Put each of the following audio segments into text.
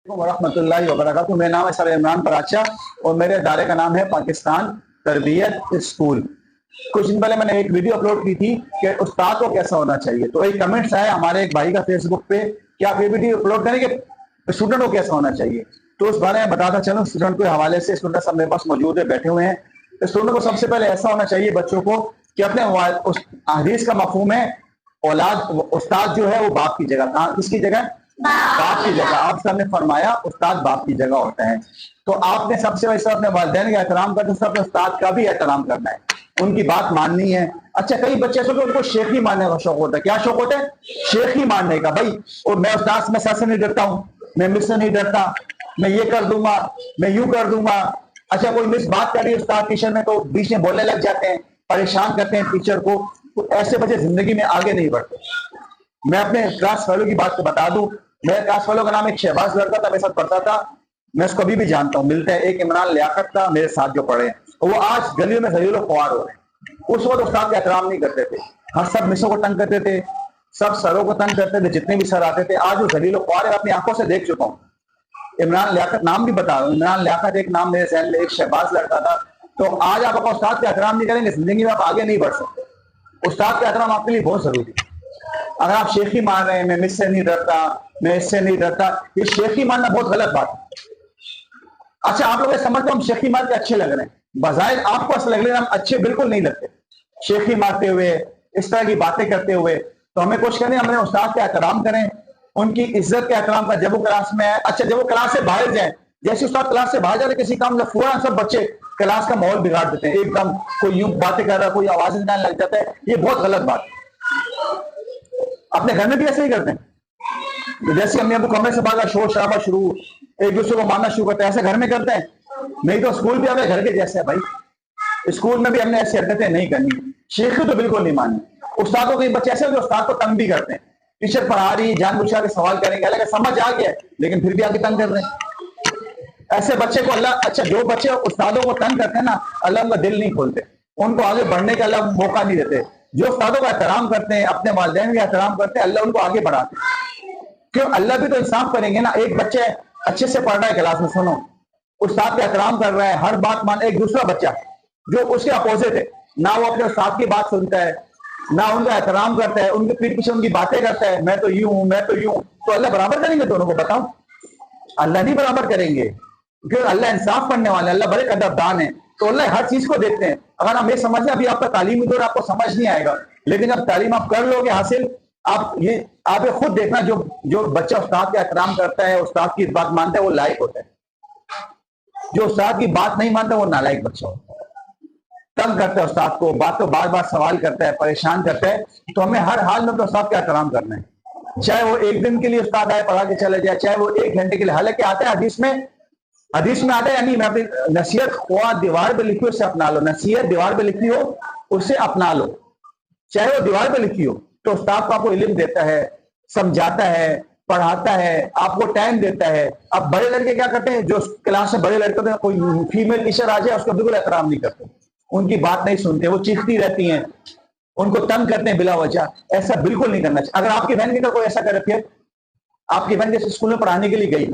ورحمۃ اللہ وبرکاتہ۔ میرا نام ہے سر عمران پراچا اور میرے ادارے کا نام ہے پاکستان تربیت اسکول۔ کچھ دن پہلے میں نے ایک ویڈیو اپلوڈ کی تھی کہ استاد کو کیسا ہونا چاہیے، تو ایک کمنٹس آیا ہمارے ایک بھائی کا فیس بک پہ کہ آپ یہ ویڈیو اپلوڈ کریں کہ اسٹوڈنٹ کو کیسا ہونا چاہیے، تو اس بارے میں بتاتا چلوں اسٹوڈنٹ کے حوالے سے۔ اسٹوڈنٹ سب میرے پاس موجود ہے، بیٹھے ہوئے ہیں۔ اسٹوڈنٹ کو سب سے پہلے ایسا ہونا چاہیے بچوں کو کہ اپنے حدیث کا مفہوم ہے استاد جو ہے وہ باپ کی جگہ، کس کی جگہ؟ باپ کی جگہ۔ آپ صاحب نے فرمایا استاد باپ کی جگہ ہوتا ہے، تو آپ نے سب سے پہلے اپنے والدین کا احترام کرنا ہے، اپنے استاد کا بھی احترام کرنا ہے، ان کی بات ماننی ہے۔ اچھا، کئی بچے ایسے ان کو شیخی ماننے کا شوق ہوتا ہے۔ کیا شوق ہوتا ہے؟ شیخی ماننے کا۔ بھائی اور میں استاد میں سر سے نہیں ڈرتا ہوں، میں مس سے نہیں ڈرتا، میں یہ کر دوں گا، میں یوں کر دوں گا۔ اچھا، کوئی مس بات کر رہی ہے استاد ٹیچر میں تو بیچ میں بولنے لگ جاتے ہیں، پریشان کرتے ہیں ٹیچر کو، تو ایسے بچے زندگی میں آگے نہیں بڑھتے۔ میں اپنے کلاس فیلو کی بات کو بتا دوں، میرے کلاس فیلو کا نام ایک شہباز لڑکا تھا، میرے ساتھ پڑھتا تھا، میں اس کو ابھی بھی جانتا ہوں، ملتے ہیں۔ ایک عمران لیاقت تھا میرے ساتھ جو پڑھے، وہ آج گلیوں میں ذلیل و خوار ہو رہے ہیں۔ اس وقت استاد کا احترام نہیں کرتے تھے، ہر سب مسوں کو تنگ کرتے تھے، سب سروں کو تنگ کرتے تھے، جتنے بھی سر آتے تھے۔ آج وہ ذلیل و خوار ہے، اپنی آنکھوں سے دیکھ چکا ہوں۔ عمران لیاقت نام بھی بتا رہا ہوں، عمران لیاقت ایک نام میرے ذہن میں، ایک شہباز لڑکا تھا۔ تو آج آپ اپنا استاد کا احترام نہیں کریں گے، زندگی میں آپ آگے نہیں بڑھ سکتے۔ استاد کا احترام آپ کے لیے بہت ضروری ہے۔ اگر آپ شیخی مان رہے ہیں، میں مس سے نہیں ڈرتا، میں اس سے نہیں ڈرتا، یہ شیخی ماننا بہت غلط بات ہے۔ اچھا، آپ لوگ یہ سمجھتے ہم شیخی مار کے اچھے لگ رہے ہیں، بظاہر آپ کو ایسا لگ رہا ہے، ہم اچھے بالکل نہیں لگتے شیخی مارتے ہوئے، اس طرح کی باتیں کرتے ہوئے۔ تو ہمیں کوشش کریں ہمیں استاد کا احترام کریں، ان کی عزت کا احترام کریں جب وہ کلاس میں آئے۔ اچھا، جب وہ کلاس سے باہر جائیں، جیسے استاد کلاس سے باہر جا رہے کسی کام میں، فوراً سب بچے کلاس کا ماحول بگاڑ دیتے ہیں، ایک دم کوئی یوں باتیں کر رہا ہے، کوئی آوازیں نکالنے لگ جاتا ہے، یہ بہت غلط بات ہے۔ اپنے گھر میں بھی ایسے ہی کرتے ہیں، جیسے امی ابو کمرے سے باہر شور شرابہ شروع، ایک دوسرے کو مارنا شروع کرتے ہیں، ایسے گھر میں کرتے ہیں؟ نہیں تو اسکول بھی ہمیں گھر کے جیسے ہے بھائی، اسکول میں بھی ہم نے ایسی حرکتیں نہیں کرنی، شیخی تو بالکل نہیں ماننی۔ استادوں کے بچے ایسے جو استاد کو تنگ بھی کرتے ہیں، ٹیچر پڑھا رہی جان بوجھ کے سوال کریں گے، اللہ سمجھ آ گیا لیکن پھر بھی آگے تنگ کر رہے ہیں۔ ایسے بچے کو اللہ، اچھا جو بچے استادوں کو تنگ کرتے ہیں نا، اللہ ان کا دل نہیں کھولتے، ان کو آگے بڑھنے کا اللہ موقع نہیں دیتے۔ جو استادوں کا احترام کرتے ہیں، اپنے والدین کا احترام کرتے ہیں، اللہ ان کو آگے بڑھاتے ہیں۔ کیوں؟ اللہ بھی تو انصاف کریں گے نا۔ ایک بچے اچھے سے پڑھ رہا ہے کلاس میں، سنو، استاد کا احترام کر رہا ہے، ہر بات مان، ایک دوسرا بچہ جو اس کے اپوزٹ ہے، نہ وہ اپنے استاد کی بات سنتا ہے، نہ ان کا احترام کرتا ہے، ان کے پیٹ پیچھے ان کی باتیں کرتا ہے، میں تو یوں ہوں، میں تو یوں، تو اللہ برابر کریں گے دونوں کو؟ بتاؤ، اللہ نہیں برابر کریں گے، کیونکہ اللہ انصاف کرنے والے، اللہ بڑے قدردان ہیں، تو اللہ ہر چیز کو دیکھتے ہیں۔ اگر ہم یہ سمجھیں ابھی آپ کا تعلیمی دور آپ کو سمجھ نہیں آئے گا، لیکن جب تعلیم آپ کر لو گے حاصل، آپ یہ خود دیکھنا، جو بچہ استاد کا احترام کرتا ہے، استاد کی بات مانتا ہے، وہ لائق ہوتا ہے۔ جو استاد کی بات نہیں مانتا وہ نالائق بچہ ہوتا ہے، تنگ کرتا ہے استاد کو، بات تو بار بار سوال کرتا ہے، پریشان کرتا ہے۔ تو ہمیں ہر حال میں تو استاد کا احترام کرنا ہے، چاہے وہ ایک دن کے لیے استاد آئے پڑھا کے چلے جائے، چاہے وہ 1 گھنٹے کے لیے۔ حالانکہ آتا ہے حدیث میں آتا ہے، یعنی میں اپنی نصیحت خواہ دیوار پہ لکھی ہو اسے اپنا لو، نصیحت دیوار پہ لکھی ہو اسے اپنا لو، چاہے وہ دیوار پہ لکھی ہو۔ تو استاد کو آپ کو علم دیتا ہے، سمجھاتا ہے، پڑھاتا ہے، آپ کو ٹائم دیتا ہے۔ اب بڑے لڑکے کیا کرتے ہیں، جو کلاس میں بڑے لڑکے ہوتے ہیں، کوئی فیمیل ٹیچر آ جائے اس کا بالکل احترام نہیں کرتے، ان کی بات نہیں سنتے، وہ چیختی رہتی ہیں، ان کو تنگ کرتے ہیں بلا وجہ۔ ایسا بالکل نہیں کرنا چاہیے۔ اگر آپ کی بہن کی کوئی ایسا کرے، پھر آپ کی بہن جیسے اسکول میں پڑھانے کے لیے گئی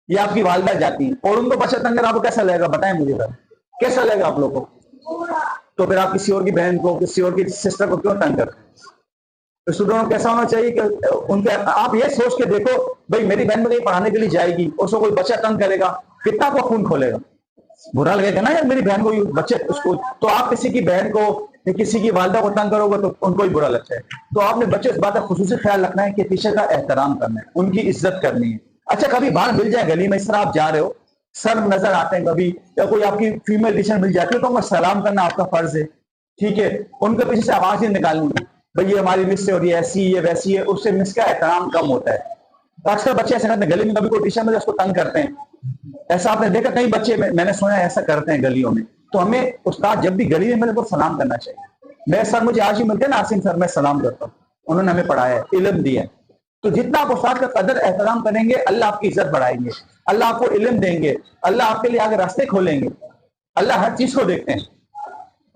یا آپ کی والدہ جاتی ہیں اور ان کو بچہ تنگ کرے، آپ کو کیسا لگے گا؟ بتائیں مجھے ذرا، کیسا لگے گا آپ لوگوں کو؟ تو پھر آپ کسی اور کی بہن کو، کسی اور کی سسٹر کو کیوں تنگ کرتے ہیں؟ اسٹوڈنٹ کو کیسا ہونا چاہیے کہ ان کے آپ یہ سوچ کے دیکھو، بھائی میری بہن مجھے پڑھانے کے لیے جائے گی، اس کو کوئی بچہ تنگ کرے گا، کتنا کو خون کھولے گا، برا لگے گا نا یار میری بہن کو بچے اس کو۔ تو آپ کسی کی بہن کو یا کسی کی والدہ کو تنگ کرو گے تو ان کو ہی برا لگتا ہے۔ تو آپ نے بچے اس بات کا خصوصی خیال رکھنا ہے کہ ٹیچر کا احترام کرنا ہے، ان کی عزت کرنی ہے۔ اچھا، کبھی باہر مل جائے گلی میں، اس طرح آپ جا رہے ہو، سر نظر آتے ہیں کبھی، یا کوئی آپ کی فیمیل ٹیچر مل جاتی ہے، تو ان کو سلام کرنا آپ کا فرض ہے، ٹھیک ہے؟ ان کے پیچھے سے آواز ہی نکالنی ہے، بھئی یہ ہماری مس سے، اور یہ ایسی یہ ویسی ہے، اس سے مس کا احترام کم ہوتا ہے۔ تو اکثر بچے ایسے کرتے ہیں، گلی میں کبھی کوئی ٹیچر ملے اس کو تنگ کرتے ہیں، ایسا آپ نے دیکھا؟ کئی بچے میں نے سنا ایسا کرتے ہیں گلیوں میں۔ تو ہمیں استاد جب بھی گلی میں ملے کو سلام کرنا چاہیے۔ میں سر مجھے آج ہی ملتے ہیں نا، عاصم سر، میں سلام کرتا ہوں، انہوں نے ہمیں پڑھایا ہے، علم دیا ہے۔ تو جتنا آپ استاد کا قدر احترام کریں گے، اللہ آپ کی عزت بڑھائیں گے، اللہ آپ کو علم دیں گے، اللہ آپ کے لیے آگے راستے کھولیں گے۔ اللہ ہر چیز کو دیکھتے ہیں۔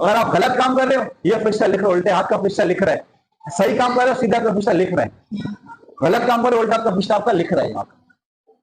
اگر آپ غلط کام کر رہے ہو، یہ فرشتہ لکھ رہے ہو، الٹے ہاتھ کا فرشتہ لکھ رہا ہے، صحیح کام کر رہے ہو، سیدھا کا فرشتہ لکھ رہے ہیں، غلط کام کر رہے ہو، الٹا کا فرشتہ آپ کا لکھ رہا ہے۔